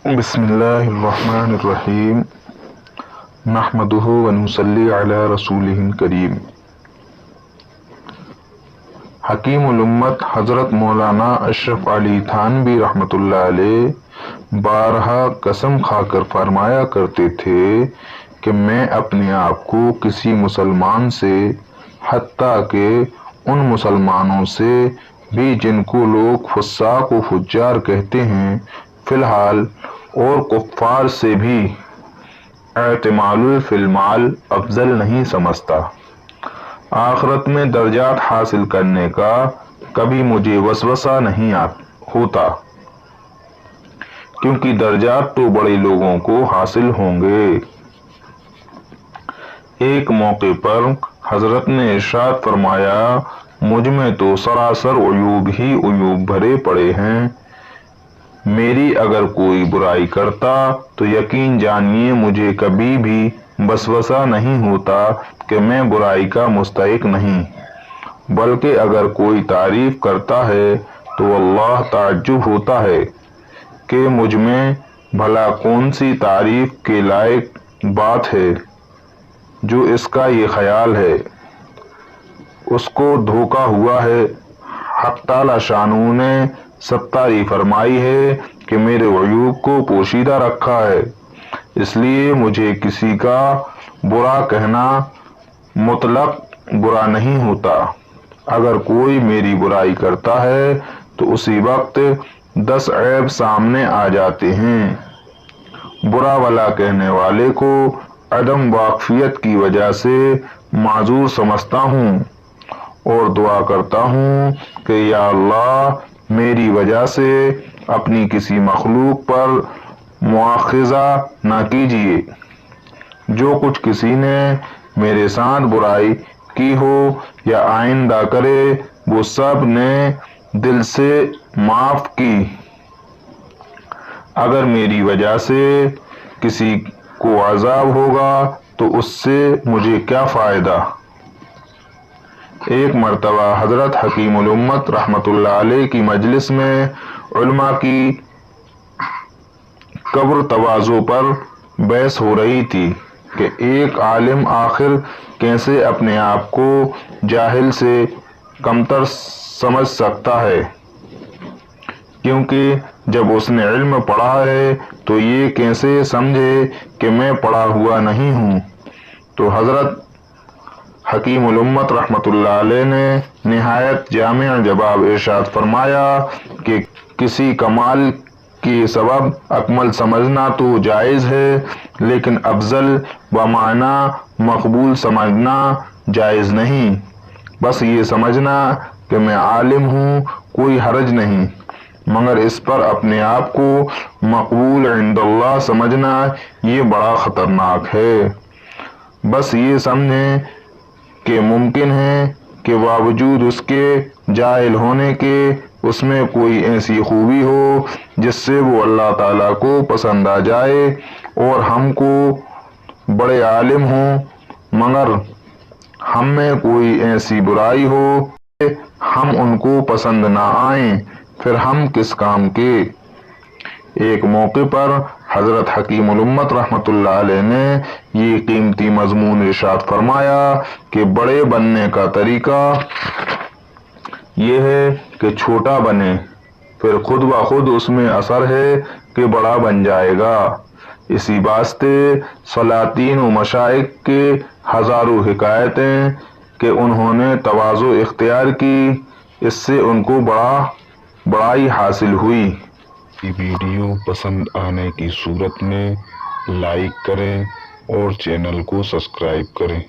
बिस्मिल्लाहिर रहमानिर रहीम नहमदुहु व नुसल्ली अला रसूलिहिल करीम। हकीमुल उम्मत हज़रत मौलाना अशरफ अली थानवी रहमतुल्लाह अलैह बारहा कसम खाकर फरमाया करते थे कि मैं अपने आप को किसी मुसलमान से, हत्ता के उन मुसलमानों से भी जिनको लोग फुस्साक व फुज्जार कहते हैं, फिलहाल और कुफ्फार से भी एतमालुल फिलमाल अफजल नहीं समझता। आखिरत में दर्जात हासिल करने का कभी मुझे वसवसा नहीं होता, क्योंकि दर्जात तो बड़े लोगों को हासिल होंगे। एक मौके पर हजरत ने इरशाद फरमाया, मुझ में तो सरासर उयूब ही उयूब भरे पड़े हैं। मेरी अगर कोई बुराई करता तो यकीन जानिए मुझे कभी भी वसवसा नहीं होता कि मैं बुराई का मुस्तहिक नहीं, बल्कि अगर कोई तारीफ करता है तो अल्लाह ताज्जुब होता है कि मुझ में भला कौन सी तारीफ के लायक बात है जो इसका ये ख्याल है, उसको धोखा हुआ है। हक ताला शानू ने सत्तारी फरमाई है कि मेरे उयूब को पोशीदा रखा है, इसलिए मुझे किसी का बुरा कहना मुतलक बुरा नहीं होता। अगर कोई मेरी बुराई करता है तो उसी वक्त 10 ऐब सामने आ जाते हैं। बुरा भला कहने वाले को अदम वाकफियत की वजह से माजूर समझता हूँ और दुआ करता हूँ कि या अल्लाह मेरी वजह से अपनी किसी मखलूक पर मुआखिजा ना कीजिए। जो कुछ किसी ने मेरे साथ बुराई की हो या आइंदा करे, वो सब ने दिल से माफ की। अगर मेरी वजह से किसी को अजाब होगा तो उससे मुझे क्या फ़ायदा। एक मर्तबा हजरत हकीमुल उम्मत रहमतुल्लाह अलैह की मजलिस में उलमा की कब्र तवाज़ो पर बहस हो रही थी कि एक आलिम आखिर कैसे अपने आप को जाहिल से कमतर समझ सकता है, क्योंकि जब उसने इल्म पढ़ा है तो ये कैसे समझे कि मैं पढ़ा हुआ नहीं हूँ। तो हजरत हकीमुल उम्मत रहमतुल्लाह अलैह ने निहायत जामिया जवाब इरशाद फरमाया कि किसी कमाल के सबब अकमल समझना तो जायज़ है, लेकिन अफजल व माना मकबूल समझना जायज़ नहीं। बस ये समझना कि मैं आलिम हूँ कोई हरज नहीं, मगर इस पर अपने आप को मकबूल इंदल्लाह समझना ये बड़ा ख़तरनाक है। बस ये समझें कि मुमकिन है कि बावजूद उसके जाहिल होने के उसमें कोई ऐसी खूबी हो जिससे वो अल्लाह ताला को पसंद आ जाए, और हमको बड़े आलिम हों मगर हम में कोई ऐसी बुराई हो कि हम उनको पसंद ना आएं, फिर हम किस काम के। एक मौके पर हजरत हकीमुल उम्मत रहमतुल्लाह अलैह ने ये कीमती मजमून इरशाद फरमाया कि बड़े बनने का तरीका ये है कि छोटा बने, फिर खुद ब खुद उसमें असर है कि बड़ा बन जाएगा। इसी वास्ते सलातीन व मशाइख के हजारों हिकायतें कि उन्होंने तवाज़ु इख्तियार की, इससे उनको बड़ाई हासिल हुई। वीडियो पसंद आने की सूरत में लाइक करें और चैनल को सब्सक्राइब करें।